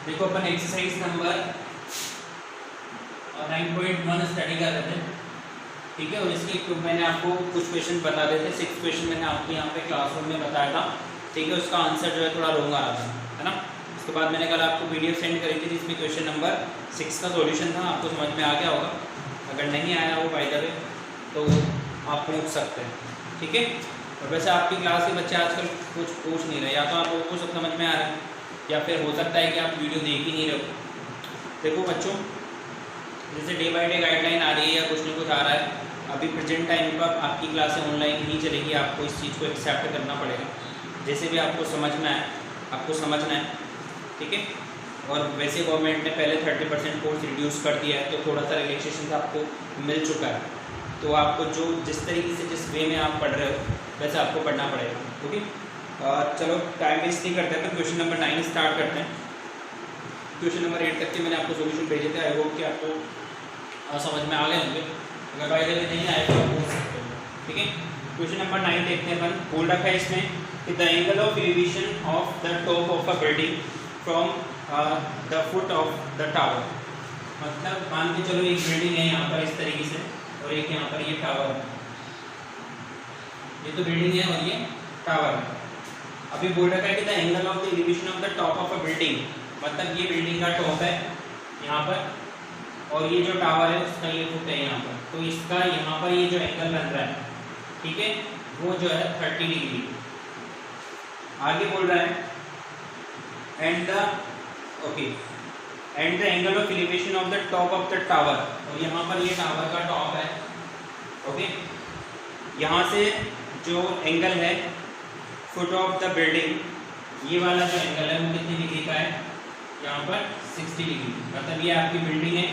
देखो अपन exercise number 9.1 study कर रहे थे, ठीक है। और इसके मैंने आपको कुछ क्वेश्चन बता देते थे। 6 क्वेश्चन मैंने आपको यहाँ पे क्लासरूम में बताया था, ठीक है। उसका आंसर जो है थोड़ा रॉन्ग आ रहा था, है ना। उसके बाद मैंने कल आपको वीडियो सेंड करी थी जिसमें क्वेश्चन नंबर 6 का सॉल्यूशन था। आपको समझ में आ गया होगा। अगर नहीं आया वो बाय द वे तो आप पूछ सकते हैं, ठीक है। और वैसे आपकी क्लास के बच्चे आजकल कुछ पूछ नहीं रहे, या तो आप लोगों को सब समझ में आ रहा है या फिर हो सकता है कि आप वीडियो देख ही नहीं रहे हो। देखो बच्चों, जैसे डे बाय डे गाइडलाइन आ रही है या कुछ न कुछ आ रहा है। अभी प्रेजेंट टाइम पर आपकी क्लासें ऑनलाइन ही चलेगी, आपको इस चीज़ को एक्सेप्ट करना पड़ेगा। जैसे भी आपको समझ में आए आपको समझना है, ठीक है। और वैसे गवर्नमेंट ने पहले 30% कोर्स रिड्यूस कर दिया है, तो थोड़ा सा रिलैक्सेशन आपको मिल चुका है। तो आपको जो जिस तरीके से जिस वे में आप पढ़ रहे हो वैसे आपको पढ़ना पड़ेगा, ओके। चलो टाइम वेस्ट नहीं करते हैं, तो क्वेश्चन नंबर 9 स्टार्ट करते हैं। क्वेश्चन नंबर 8 तक के मैंने आपको सोल्यूशन भेजे थे। आई होप कि आपको समझ में आ गए होंगे। अगर बाय द वे नहीं आए तो आप पूछ सकते हो, ठीक है। क्वेश्चन नंबर 9 देखते हैं अपन। बोल रखा है इसमें कि the angle of elevation of the top of a building from the foot of the tower. मतलब मान के चलो एक बिल्डिंग है यहाँ पर इस तरीके से, और एक यहाँ पर ये टावर है। ये तो बिल्डिंग है और ये टावर है। अभी बोल रखा है कि the angle of the elevation of the top of a building, मतलब ये बिल्डिंग का टॉप है यहाँ पर, और ये जो टावर है उसका ये फुट है यहाँ पर। तो इसका यहाँ पर ये जो एंगल बन रहा है, ठीक है, वो जो है 30 डिग्री। आगे बोल रहा है and the angle of elevation of the top of the tower, और यहाँ पर ये टावर का टॉप है, ओके। यहाँ से जो एंगल है फुट ऑफ द बिल्डिंग, ये वाला जो एंगल है वो कितनी डिग्री का है, यहाँ पर 60 डिग्री। मतलब ये आपकी बिल्डिंग है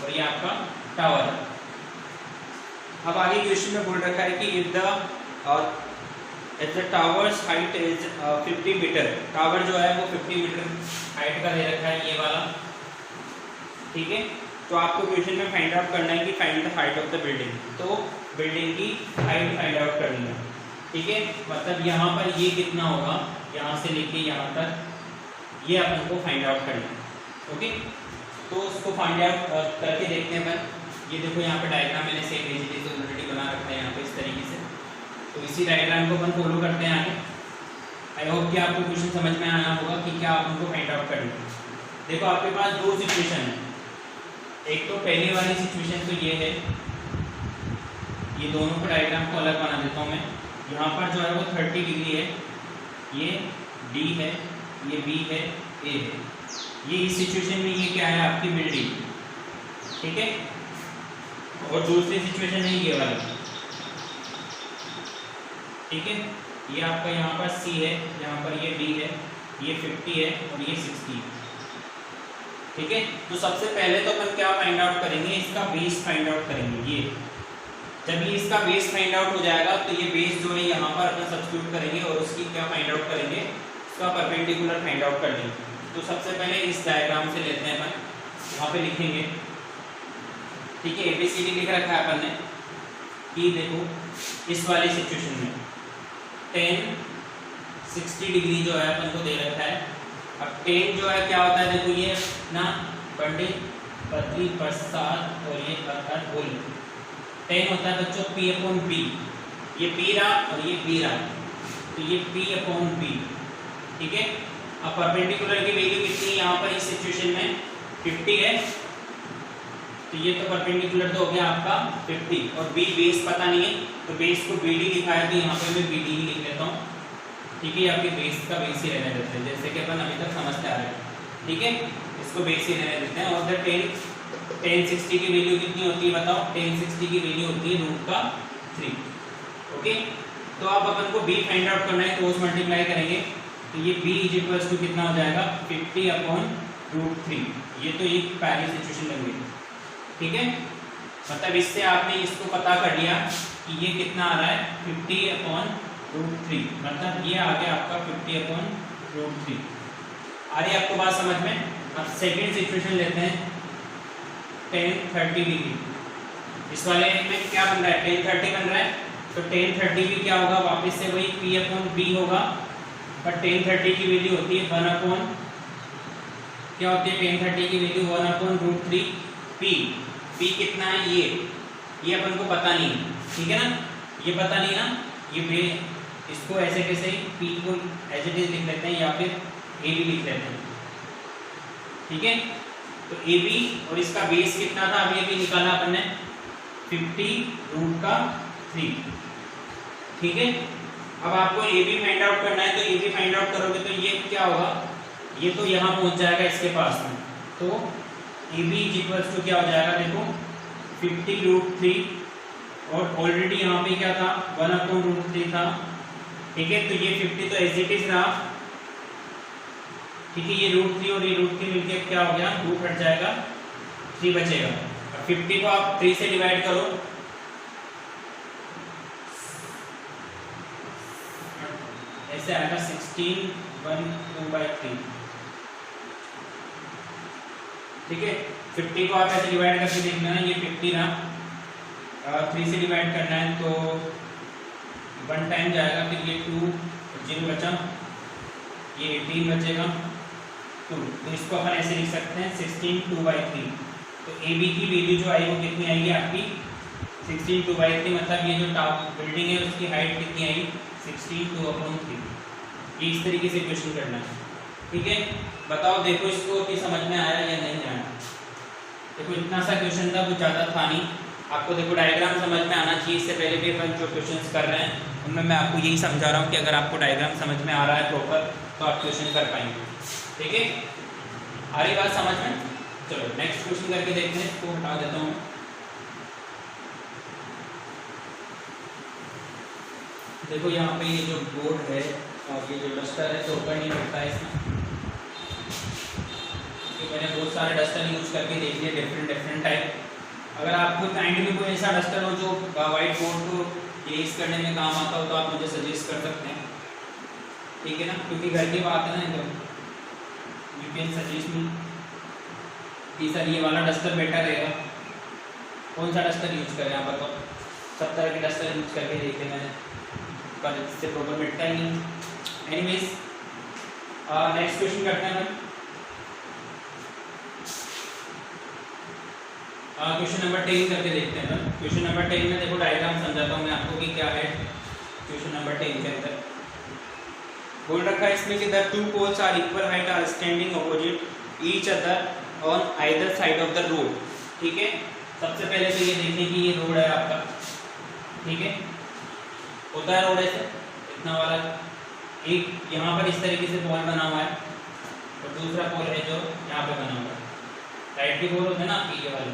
और ये आपका टावर है। अब आगे क्वेश्चन में बोल रखा है कि if the towers height is 50 metre, tower जो है वो 50 मीटर हाइट का दे रखा है ये वाला, ठीक है। तो आपको क्वेश्चन में फाइंड आउट करना है कि find the height of the building. तो बिल्डिंग की हाइट फाइंड आउट करनी है, ठीक है। मतलब यहाँ पर ये कितना होगा, यहाँ से लेके यहाँ तक ये अपन को फाइंड आउट करना है, ओके। तो उसको फाइंड आउट करके देखते हैं अपन। ये देखो यहाँ पे डायग्राम मैंने सेम भेजी थी, ऑलरेडी बना रखा है यहाँ पे इस तरीके से। तो इसी डायग्राम को अपन फॉलो करते हैं आगे। आई होप कि आपको क्वेश्चन समझ में आया होगा कि क्या आप उनको फाइंड आउट करना है। देखो आपके पास दो सिचुएशन है। एक तो पहली वाली सिचुएशन तो ये है, ये दोनों को डायग्राम को अलग बना देता हूँ मैं। यहाँ पर जो है वो 30 डिग्री है, ये डी है, ये बी है, ए है। ये इस सिचुएशन में ये क्या है, आपकी बिल्डिंग, ठीक है। और दूसरी सिचुएशन है ये वाली, ठीक है। ये आपका यहाँ पर सी है, यहाँ पर ये डी है, ये 50 है और ये 60, ठीक है। तो सबसे पहले तो अपन क्या फाइंड आउट करेंगे, इसका बेस फाइंड आउट करेंगे। ये जब ये इसका बेस फाइंड आउट हो जाएगा तो ये बेस जो है यहाँ पर अपन सब्स्टिट्यूट करेंगे और उसकी क्या फाइंड आउट करेंगे, इसका परपेंडिकुलर फाइंड आउट कर लेंगे। तो सबसे पहले इस डायग्राम से लेते हैं अपन, यहाँ पे लिखेंगे, ठीक है। ABCD लिख रखा है अपन ने कि देखो इस वाली सिचुएशन में 10 60 डिग्री जो है अपन को दे रखा है। अब 10 जो है क्या होता है, देखो ये ना बंडी पतली प्रसाद और ये होल 10 होता है बच्चों P/B। ये P रहा और ये B रहा, तो ये P/B, ठीक है। अब परपेंडिकुलर की वैल्यू कितनी है यहाँ पर इस सिचुएशन में 50 है, तो ये तो परपेंडिकुलर तो हो गया आपका 50। और B बेस पता नहीं है, तो बेस को BD लिखा है, तो यहाँ पे मैं BD ही लिख लेता हूँ, ठीक है। आपके बेस का बेस ही रहने देते हैं, जैसे कि अपन अभी तक समझते आ रहे हैं, ठीक है। इसको बेस ही रहने देते हैं। और द 10 60 की वैल्यू कितनी होती है बताओ, 10 60 की वैल्यू होती है √3, ओके। तो अब अपन को B फाइंड आउट करना है, क्रॉस मल्टीप्लाई करेंगे तो ये B = कितना हो जाएगा 50/√3। ये तो एक पहली सिचुएशन लग गई, ठीक है। मतलब इससे आपने इसको पता कर लिया कि ये कितना आ रहा है 50/√3, मतलब ये आ गया आपका 50/√3। आ रही है आपको बात समझ में। अब सेकेंड सिचुएशन लेते हैं 10 30 डिग्री। इस वाले में क्या बन रहा है, 10 30 बन रहा है, तो 10 30 भी क्या होगा, वापस से वही P/B होगा, पर 10 30 की वैल्यू होती है 1/√3 क्या होती है tan 30 की वैल्यू 1/√3 p। p कितना है ये अपन को पता नहीं है, ठीक है ना, ये पता नहीं ना, ये इसको ऐसे कैसे p को एज इट इज लिख लेते हैं या फिर a b लिख लेते हैं, ठीक है। तो a b और इसका बेस कितना था अभी अभी निकाला अपन ने 50√3, ठीक है। अब आपको ए बी फाइंड आउट करना है, तो ए बी फाइंड आउट करोगे तो ये क्या होगा, ये तो यहाँ पहुँच जाएगा इसके पास में, तो ए बी इक्वल्स टू क्या हो जाएगा, देखो 50√3 और ऑलरेडी यहाँ पे क्या था 1/√3 था, ठीक है। तो ये 50 तो एज इट इज रहा, ठीक है। ये √3 और ये √3 मिलके क्या हो गया, रूट हट जाएगा, 3 बचेगा। अब 50 को आप 3 से डिवाइड करो, ऐसे आएगा 16/2/3, ठीक है। 50 को आप ऐसे डिवाइड करके देख लेना, ये 50 रहा, 3 से डिवाइड करना है तो 1 टाइम जाएगा, फिर ये 2 0 बचा, ये 18 बचेगा 2, तो इसको अपन ऐसे लिख सकते हैं 16/2/3। तो ए बी की वैल्यू जो आई वो कितनी आएगी आपकी 16/2/3, मतलब ये जो टॉप बिल्डिंग है उसकी हाइट कितनी आई 16/2/3। ये इस तरीके से क्वेश्चन करना है, ठीक है। बताओ देखो इसको कि समझ में आया या नहीं आया। देखो इतना सा क्वेश्चन था, कुछ ज़्यादा था नहीं। आपको देखो डायग्राम समझ में आना चाहिए, इससे पहले भी अपन जो क्वेश्चंस कर रहे हैं उनमें मैं आपको यही समझा रहा हूँ कि अगर आपको डायग्राम समझ में आ रहा है प्रॉपर तो आप क्वेश्चन कर पाएंगे, ठीक है। आ रही बात समझ में। चलो नेक्स्ट क्वेश्चन करके देखते हैं, इसको हटा देता हूँ। देखो यहाँ पे ये जो बोर्ड है और ये जो डस्टर है तो ऊपर नहीं बैठता है इसमें, तो मैंने बहुत सारे डस्टर यूज करके देख लिए डिफरेंट टाइप। अगर आपको काइंड में कोई ऐसा डस्टर हो जो वाइट बोर्ड को इरेज करने में काम आता हो तो आप मुझे सजेस्ट कर सकते हैं, ठीक है ना, क्योंकि घर की बात है ना, तो यू कैन सजेस्ट मी कि सर ये वाला डस्टर बेटर रहेगा। कौन सा डस्टर यूज करें आप बताओ। सब तरह के डस्टर यूज करके देखे मैंने, पर इससे प्रॉब्लम मिटता ही नहीं। एनीवेज नेक्स्ट क्वेश्चन करते हैं हम। क्वेश्चन नंबर 10 करके देखते हैं। क्वेश्चन नंबर 10 में देखो डायग्राम समझाता हूँ मैं आपको कि क्या है क्वेश्चन नंबर 10 के अंदर। बोल रखा है इसमें कि the two poles are equal height are standing opposite each other on either side of the road, ठीक है। सबसे पहले तो ये देखें कि ये रोड है आपका, ठीक है, होता है रोड ऐसे इतना वाला, एक यहाँ पर इस तरीके से पोल बना हुआ है और दूसरा पोल है जो यहाँ पे बना हुआ है। साइड के पोल होते हैं ना आपकी, ये वाले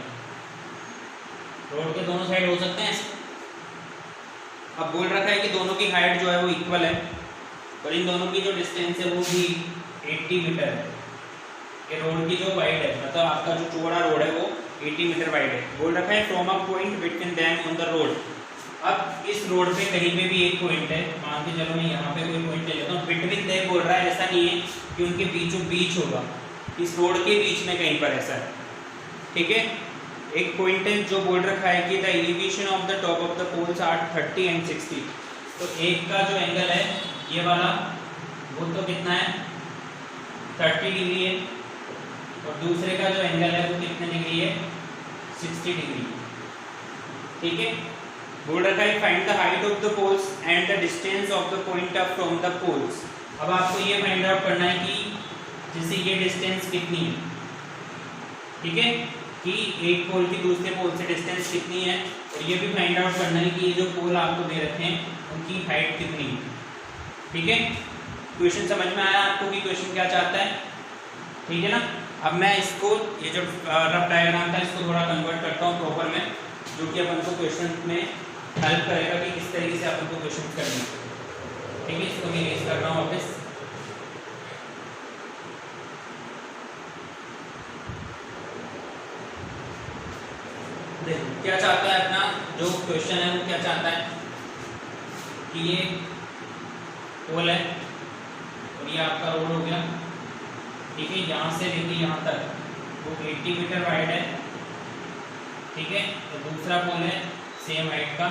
रोड के दोनों साइड हो सकते हैं। अब बोल रखा है कि दोनों की हाइट जो है वो इक्वल है और इन दोनों की जो डिस्टेंस है वो भी 80 मीटर है। ये रोड की जो वाइड है, मतलब आपका जो चौड़ा रोड है वो 80 मीटर वाइड है। बोल रखा है from a point between them on the road. अब इस रोड पे कहीं पे भी एक पॉइंट है, मान के चलो मैं यहाँ पे कोई पॉइंट ले लेता हूँ, बिटवीन देम बोल रहा है, ऐसा नहीं है कि उनके बीचों बीच होगा, इस रोड के बीच में कहीं पर ऐसा है, ठीक है। एक पॉइंट है जो बोल रखा है कि the elevation of the top of the poles are 30 and 60। तो एक का जो एंगल है ये वाला वो तो कितना है 30 डिग्री है और दूसरे का जो एंगल है वो कितने डिग्री है 60 डिग्री, ठीक है। बोल रखा है find the height of the poles and the distance of the point up from the poles. अब आपको ये फाइंड आउट करना है कि जैसे ये डिस्टेंस कितनी है, ठीक है, कि एक पोल की दूसरे पोल से डिस्टेंस कितनी है, और ये भी फाइंड आउट करना है कि ये जो पोल आपको दे रखे हैं उनकी हाइट कितनी है, ठीक है। क्वेश्चन समझ में आया आपको कि क्वेश्चन क्या चाहता है, ठीक है ना। अब मैं इसको ये जो रफ डायग्राम था इसको थोड़ा कन्वर्ट करता हूँ प्रॉपर में, जो कि अपन को क्वेश्चन में हेल्प करेगा कि किस तरीके से अपन को क्वेश्चन करने हैं, ठीक है। इसको मैं यूज कर रहा हूँ वापस। देखो क्या चाहता है अपना जो क्वेश्चन है वो क्या चाहता है कि ये पोल है और ये आपका रोड हो गया, ठीक है, यहाँ से लेके यहाँ तक वो 80 मीटर वाइड है, ठीक है। तो दूसरा पोल है सेम हाइट का,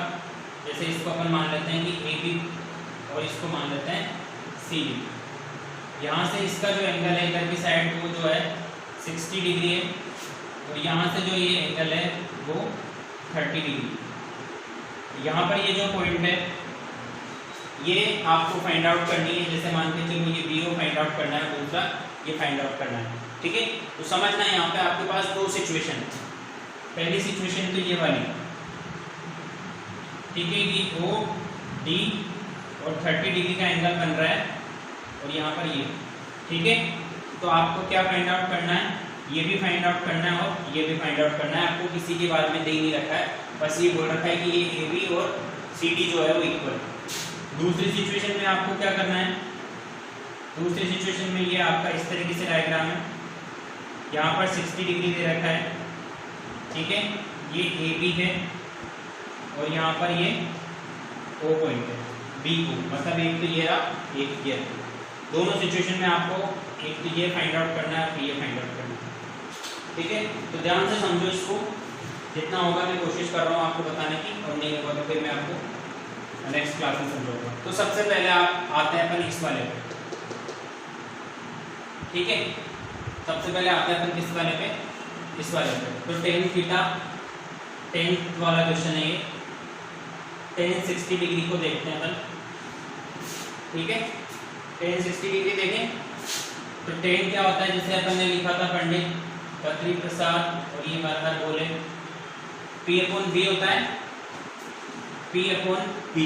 जैसे इसको अपन मान लेते हैं कि AB और इसको मान लेते हैं CD। यहाँ से इसका जो एंगल है इधर की साइड वो जो है 60 डिग्री है और यहाँ से जो ये एंगल है वो 30 डिग्री। यहाँ पर ये जो पॉइंट है ये आपको फाइंड आउट करनी है। जैसे मान के चलो ये BO फाइंड आउट करना है, दूसरा ये फाइंड आउट करना है, ठीक है। तो समझना है यहाँ पे आपके पास दो सिचुएशन है। पहली सिचुएशन तो ये वाली, ठीक है, कि OD और 30 डिग्री का एंगल बन रहा है और यहाँ पर ये, ठीक है। तो आपको क्या फाइंड आउट करना है, ये भी फाइंड आउट करना है और ये भी फाइंड आउट करना है। आपको किसी के बारे में दे नहीं रखा है, बस ये बोल रखा है कि ये AB और CD जो है वो इक्वल। दूसरी सिचुएशन में आपको क्या करना है, दूसरी सिचुएशन में ये आपका इस तरीके से डायग्राम है, यहाँ पर 60 डिग्री दे रखा है, ठीक है, ये AB है और यहाँ पर ये O पॉइंट है, BO, मतलब एक तो ये रहा, एक ये। दोनों सिचुएशन में आपको एक तो ये फाइंड आउट करना है फिर ये फाइंड आउट करना है, ठीक है। तो ध्यान से समझो इसको, जितना होगा मैं कोशिश कर रहा हूँ आपको बताने की, और नहीं होगा तो फिर मैं आपको नेक्स्ट क्लास में समझाऊंगा। तो सबसे पहले आप आते हैं अपन इस वाले पे, ठीक है। सबसे पहले आते हैं अपन किस वाले पे, इस वाले पे। तो tan थीटा 10 वाला क्वेश्चन है ये, tan 60 डिग्री को देखते हैं अपन, ठीक है। tan 60 डिग्री देखें तो tan क्या होता है, जैसे अपन ने लिखा था पंडित बद्री प्रसाद और ये मरहर बोले, P/B होता है, P/B।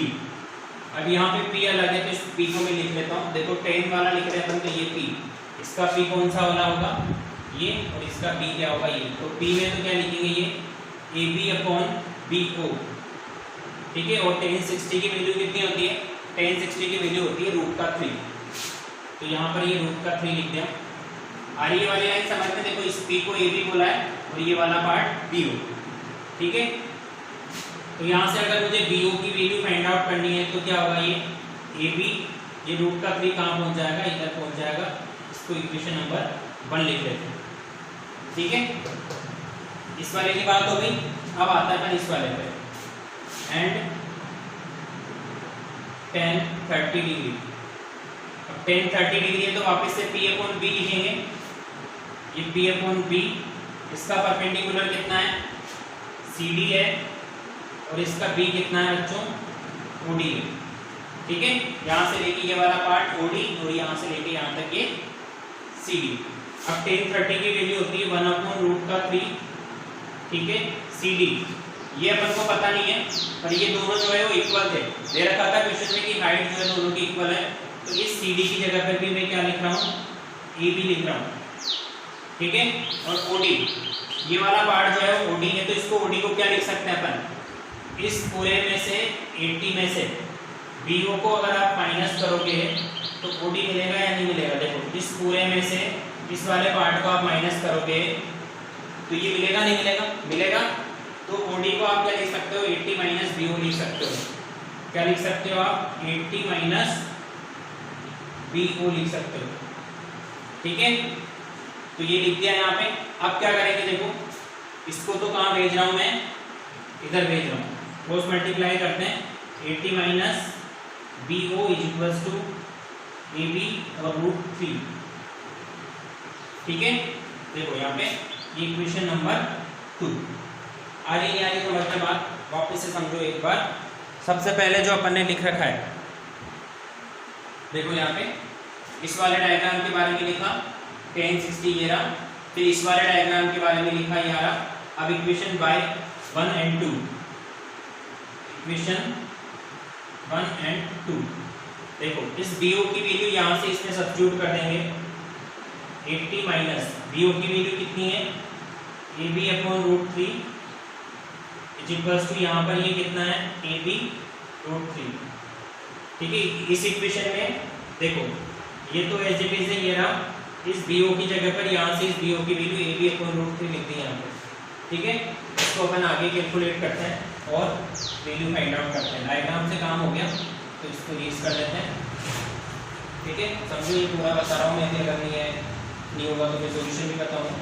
अब यहाँ पे P अलग है तो इस P को मैं लिख लेता हूँ। देखो tan वाला लिख रहे हैं अपन, तो ये P, इसका P कौन सा वाला होगा, ये, और इसका B क्या होगा, ये। तो P में तो क्या लिखेंगे, ये AB/BO, ठीक है। और tan 60 की वैल्यू कितनी होती है, tan 60 की वैल्यू होती है √3, तो यहाँ पर ये √3 लिख दिया। और ये वाली लाइन समझ में, देखो इस P को AB बोला है और ये वाला पार्ट BO, ठीक है। तो यहाँ से अगर मुझे BO की वैल्यू फाइंड आउट करनी है तो क्या होगा, ये AB, ये √3 कहाँ पहुँच जाएगा, इधर पहुँच जाएगा। इसको इक्वेशन नंबर 1 लिख लेते हैं, ठीक है। इस वाले की बात हो गई। अब आता है अपन इस वाले पे, एंड tan 30 डिग्री। अब tan 30 डिग्री है तो वापस से P/B लिखेंगे, ये P/B, इसका परपेंडिकुलर कितना है, CD है, और इसका B कितना है बच्चों, OD है, ठीक है। यहाँ से लेके ये वाला पार्ट OD और यहाँ से लेके यहाँ तक ये CD। अब tan 30 की वैल्यू होती है 1/√3, ठीक है, CD। ये अपन को पता नहीं है, पर ये दोनों जो है वो इक्वल थे, दे रखा था क्वेश्चन में कि हाइट जो है दोनों की इक्वल है। तो इस CD की जगह पर भी मैं क्या लिख रहा हूँ, AB लिख रहा हूँ, ठीक है। और OD, ये वाला पार्ट जो है OD है, तो इसको OD को क्या लिख सकते हैं अपन, इस पूरे में से 80 में से BO को अगर आप माइनस करोगे तो OD मिलेगा या नहीं मिलेगा। देखो इस पूरे में से इस वाले पार्ट को आप माइनस करोगे तो ये मिलेगा नहीं मिलेगा, मिलेगा। तो OD को आप क्या लिख सकते हो, 80 माइनस BO लिख सकते हो। क्या लिख सकते हो आप, 80 माइनस BO लिख सकते हो, ठीक है। तो ये लिख दिया यहाँ पे। अब क्या करेंगे, देखो इसको तो कहाँ भेज रहा हूँ मैं, इधर भेज रहा हूँ, क्रॉस मल्टीप्लाई करते हैं। 80 minus BO is equals to AB और √3, ठीक है। देखो यहाँ पे ये इक्वेशन नंबर 2 आ रही है, समझ के बाद वापस से समझो एक बार। सबसे पहले जो अपन ने लिख रखा है, देखो यहाँ पे इस वाले डायग्राम के बारे में लिखा, tan 60 ये रहा, फिर इस वाले डायग्राम के बारे में लिखा ये रहा। अब equation by 1 and 2, equation 1 and 2, देखो इस BO की वैल्यू यहाँ से इसमें सब्स्टिट्यूट कर देंगे। 80 माइनस BO की वैल्यू कितनी है, AB/√3 इज इक्वल्स टू, यहाँ पर ये कितना है, AB√3, ठीक है। इस इक्वेशन में देखो ये तो एज इट इज है, ये रहा, इस BO की जगह पर यहाँ से इस BO की वैल्यू AB/√3 लिख दी यहाँ पर, ठीक है। इसको अपन आगे कैलकुलेट करते हैं और वैल्यू फाइंड आउट करते हैं। डायग्राम से काम हो गया तो इसको रीज कर लेते हैं, ठीक है। समझो ये पूरा बता रहा हूँ मैं, अगर नहीं होगा तो मैं सोल्यूशन भी बताऊँगा।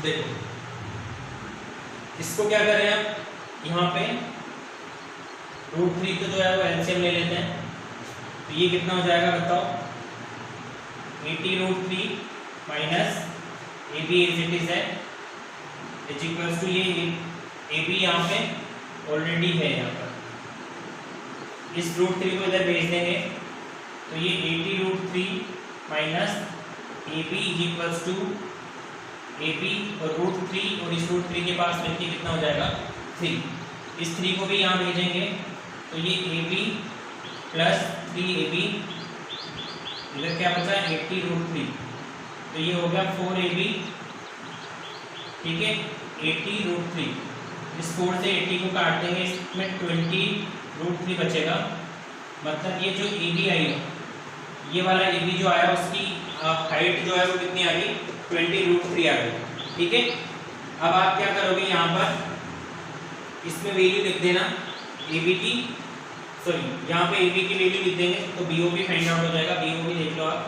देखो इसको क्या कर रहे हैं आप, यहाँ पे √3 तो जो है वो एलसीएम ले लेते हैं, तो ये कितना हो जाएगा बताओ, 80√3 minus A B as it is है इज इक्वल्स टू ये ए बी यहाँ पे ऑलरेडी है यहाँ पर, इस √3 को इधर भेज देंगे तो ये 80√3 minus A B is equals to A B और √3 और इस √3 के पास मिलके कितना हो जाएगा 3, इस 3 को भी यहाँ भेजेंगे तो ये ए बी प्लस 3ab, इधर क्या बचा 80√3 तो ये हो गया 4ab, ठीक है 80√3, इस 4 से 80 को काट देंगे इसमें 20√3 बचेगा, मतलब ये जो ab आई है ये वाला ab जो आया उसकी हाइट जो है वो कितनी आ गई 20√3 आ गई, ठीक है। अब आप क्या करोगे यहाँ पर इसमें वैल्यू लिख देना ab की, सॉरी यहाँ पे ab की वैल्यू लिख देंगे तो BO भी फाइंड आउट हो जाएगा, BO भी देख लो आप,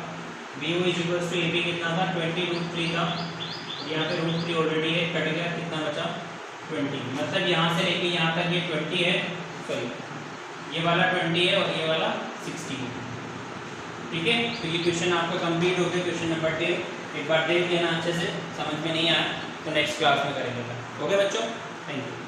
BO is equals to ab कितना था 20√3 था, यहाँ पे √3 ऑलरेडी है, कट गया कितना बचा 20, मतलब यहाँ से लेके यहाँ तक ये 20 है, सॉरी ये वाला 20 है और ये वाला 60 है, ठीक है। तो ये क्वेश्चन आपका कंप्लीट हो गया, क्वेश्चन नंबर 10, एक बार देख लेना अच्छे से, समझ में नहीं आया तो नेक्स्ट क्लास में करेंगे। ओके बच्चों, थैंक यू।